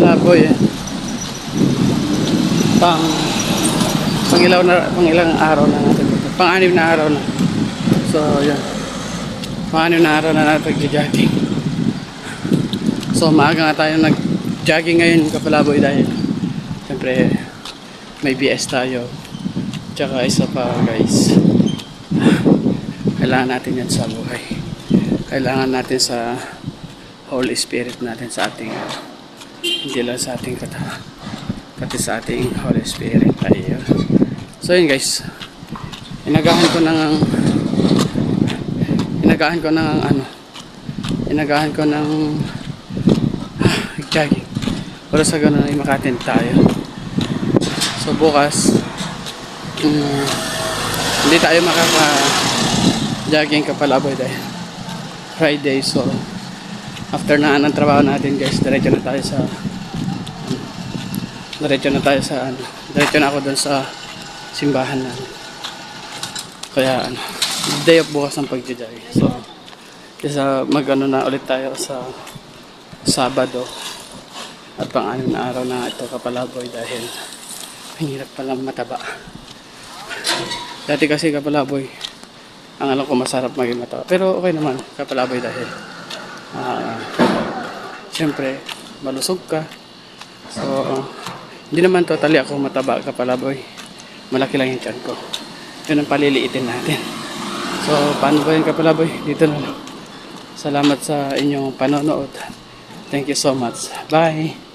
kapalaboy eh. Pang ilang araw na natin ito. Pang-anim na araw na. So, yan. Pang-anim na araw na natin nag-jogging. So, maaga nga tayo nag-jogging ngayon kapalaboy dahil siyempre may BS tayo. Tsaka isa pa guys, kailangan natin yan sa buhay. Kailangan natin sa Holy Spirit natin sa ating hindi lang sa ating katawan, pati sa ating Holy Spirit. Ayun. So yun guys, inagahan ko ng jogging para sa ganun ay makatin tayo. So bukas hindi tayo makaka-jogging kapalaboy dahil Friday. So after na ng trabaho natin guys, diretso na ako dun sa simbahan namin. Kaya day off bukas ang pag-jogging. So kesa na ulit tayo sa Sabado at pang-anim na araw na ito kapalaboy dahil ang hirap palang mataba. Dati kasi kapalaboy, ang alam ko masarap maging mataba. Pero okay naman kapalaboy dahil siyempre malusog ka. So hindi naman totally ako mataba kapalaboy. Malaki lang yung tiyan ko. Yun ang paliliitin natin. So paano ba yun kapalaboy? Dito na lang. Salamat sa inyong panonood. Thank you so much. Bye!